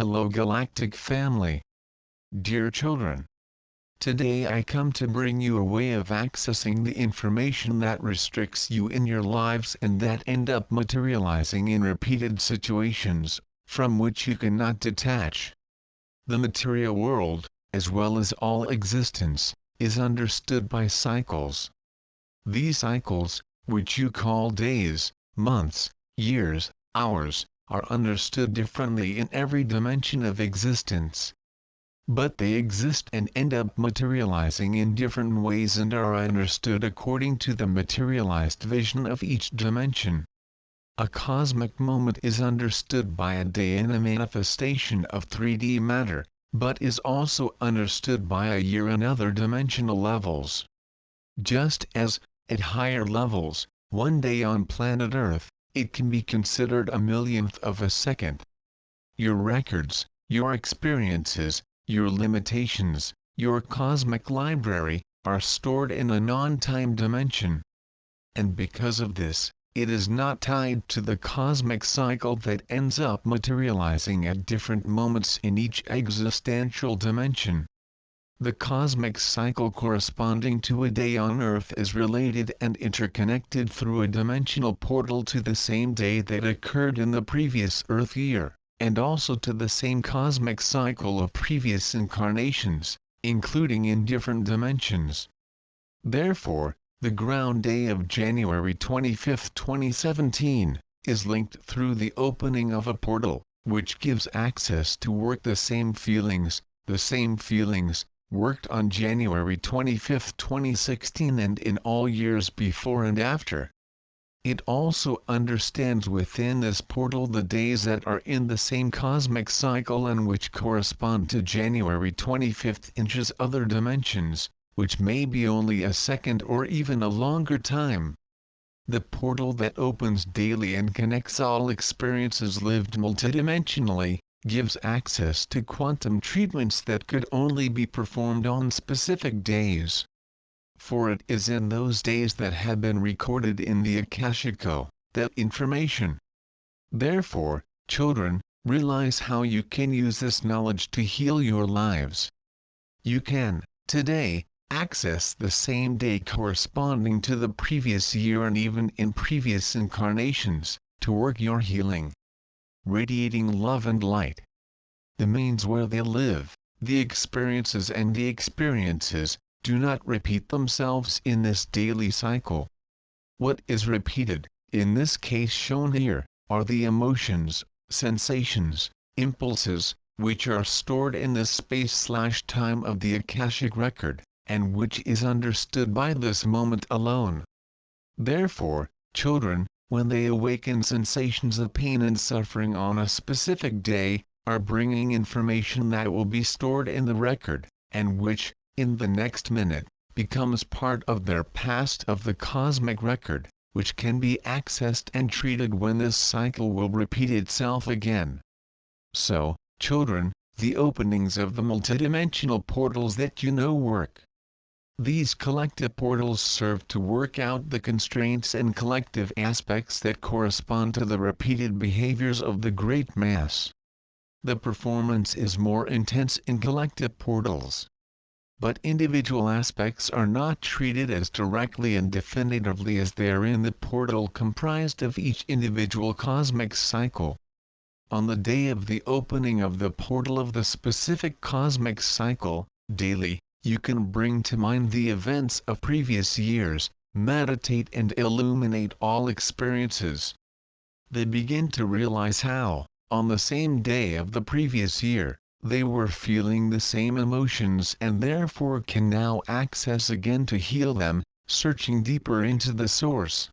Hello Galactic family. Dear children. Today I come to bring you a way of accessing the information that restricts you in your lives and that end up materializing in repeated situations, from which you cannot detach. The material world, as well as all existence, is understood by cycles. These cycles, which you call days, months, years, hours, are understood differently in every dimension of existence. But they exist and end up materializing in different ways and are understood according to the materialized vision of each dimension. A cosmic moment is understood by a day in a manifestation of 3D matter, but is also understood by a year in other dimensional levels. Just as, at higher levels, one day on planet Earth, it can be considered a millionth of a second. Your records, your experiences, your limitations, your cosmic library, are stored in a non-time dimension. And because of this, it is not tied to the cosmic cycle that ends up materializing at different moments in each existential dimension. The cosmic cycle corresponding to a day on Earth is related and interconnected through a dimensional portal to the same day that occurred in the previous Earth year, and also to the same cosmic cycle of previous incarnations, including in different dimensions. Therefore, the ground day of January 25, 2017, is linked through the opening of a portal, which gives access to work the same feelings worked on January 25, 2016 and in all years before and after. It also understands within this portal the days that are in the same cosmic cycle and which correspond to January 25 inches other dimensions, which may be only a second or even a longer time. The portal that opens daily and connects all experiences lived multidimensionally, gives access to quantum treatments that could only be performed on specific days. For it is in those days that have been recorded in the AKASHICO, that information. Therefore, children, realize how you can use this knowledge to heal your lives. You can, today, access the same day corresponding to the previous year and even in previous incarnations, to work your healing. Radiating love and light. The means where they live, the experiences do not repeat themselves in this daily cycle. What is repeated, in this case shown here, are the emotions, sensations, impulses, which are stored in the space/time of the Akashic record, and which is understood by this moment alone. Therefore, children, when they awaken sensations of pain and suffering on a specific day, are bringing information that will be stored in the record, and which, in the next minute, becomes part of their past of the cosmic record, which can be accessed and treated when this cycle will repeat itself again. So, children, the openings of the multidimensional portals that you know work. These collective portals serve to work out the constraints and collective aspects that correspond to the repeated behaviors of the great mass. The performance is more intense in collective portals. But individual aspects are not treated as directly and definitively as they are in the portal comprised of each individual cosmic cycle. On the day of the opening of the portal of the specific cosmic cycle, daily, you can bring to mind the events of previous years, meditate and illuminate all experiences. They begin to realize how, on the same day of the previous year, they were feeling the same emotions and therefore can now access again to heal them, searching deeper into the source.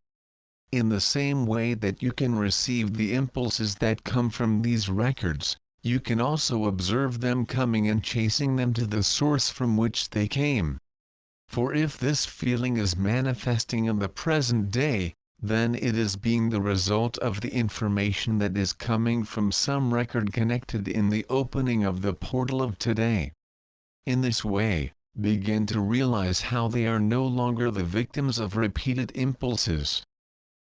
In the same way that you can receive the impulses that come from these records, you can also observe them coming and chasing them to the source from which they came. For if this feeling is manifesting in the present day, then it is being the result of the information that is coming from some record connected in the opening of the portal of today. In this way, begin to realize how they are no longer the victims of repeated impulses.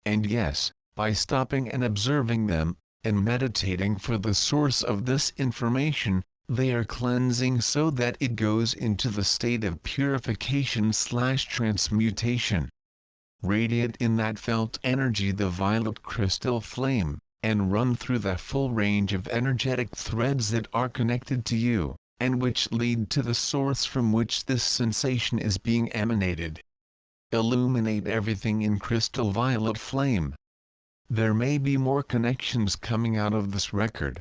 And yes, by stopping and observing them, and meditating for the source of this information, they are cleansing so that it goes into the state of purification/transmutation. Radiate in that felt energy the violet crystal flame, and run through the full range of energetic threads that are connected to you, and which lead to the source from which this sensation is being emanated. Illuminate everything in crystal violet flame. There may be more connections coming out of this record.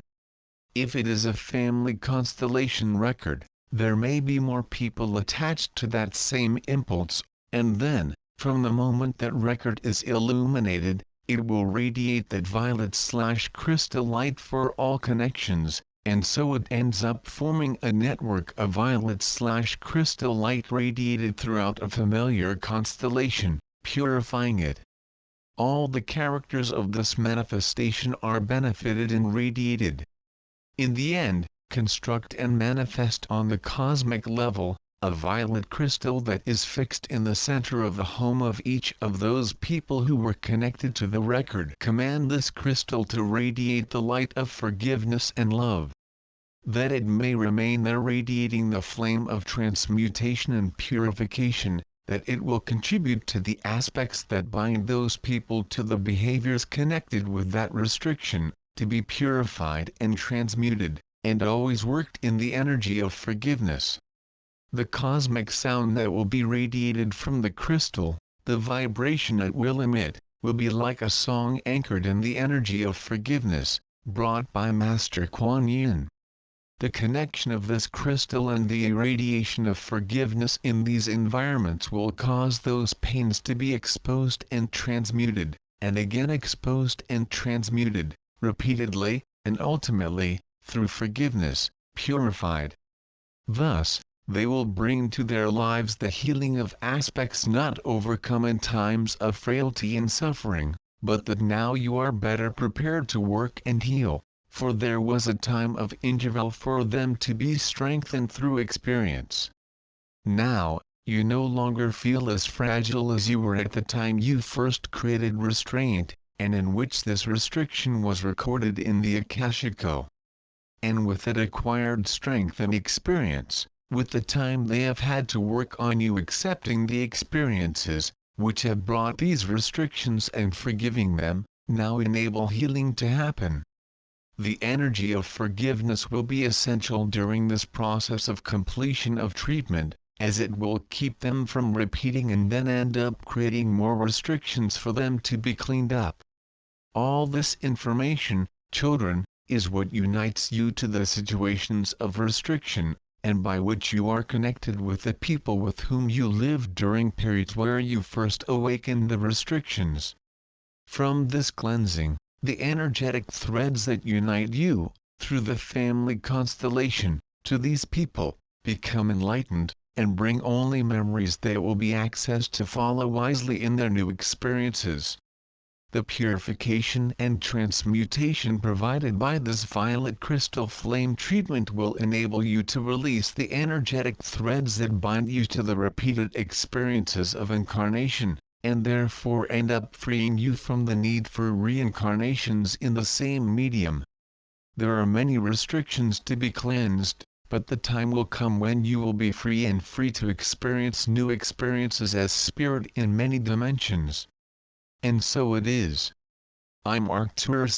If it is a family constellation record, there may be more people attached to that same impulse, and then, from the moment that record is illuminated, it will radiate that violet/crystal light for all connections, and so it ends up forming a network of violet/crystal light radiated throughout a familiar constellation, purifying it. All the characters of this manifestation are benefited and radiated. In the end, construct and manifest on the cosmic level, a violet crystal that is fixed in the center of the home of each of those people who were connected to the record. Command this crystal to radiate the light of forgiveness and love. That it may remain there radiating the flame of transmutation and purification, that it will contribute to the aspects that bind those people to the behaviors connected with that restriction, to be purified and transmuted, and always worked in the energy of forgiveness. The cosmic sound that will be radiated from the crystal, the vibration it will emit, will be like a song anchored in the energy of forgiveness, brought by Master Kuan Yin. The connection of this crystal and the irradiation of forgiveness in these environments will cause those pains to be exposed and transmuted, and again exposed and transmuted, repeatedly, and ultimately, through forgiveness, purified. Thus, they will bring to their lives the healing of aspects not overcome in times of frailty and suffering, but that now you are better prepared to work and heal, for there was a time of interval for them to be strengthened through experience. Now, you no longer feel as fragile as you were at the time you first created restraint, and in which this restriction was recorded in the AKASHICO. And with it acquired strength and experience, with the time they have had to work on you accepting the experiences, which have brought these restrictions and forgiving them, now enable healing to happen. The energy of forgiveness will be essential during this process of completion of treatment, as it will keep them from repeating and then end up creating more restrictions for them to be cleaned up. All this information, children, is what unites you to the situations of restriction, and by which you are connected with the people with whom you lived during periods where you first awakened the restrictions. From this cleansing, the energetic threads that unite you, through the family constellation, to these people, become enlightened, and bring only memories that will be accessed to follow wisely in their new experiences. The purification and transmutation provided by this violet crystal flame treatment will enable you to release the energetic threads that bind you to the repeated experiences of incarnation, and therefore end up freeing you from the need for reincarnations in the same medium. There are many restrictions to be cleansed, but the time will come when you will be free to experience new experiences as spirit in many dimensions. And so it is. I'm ARCTURIAN.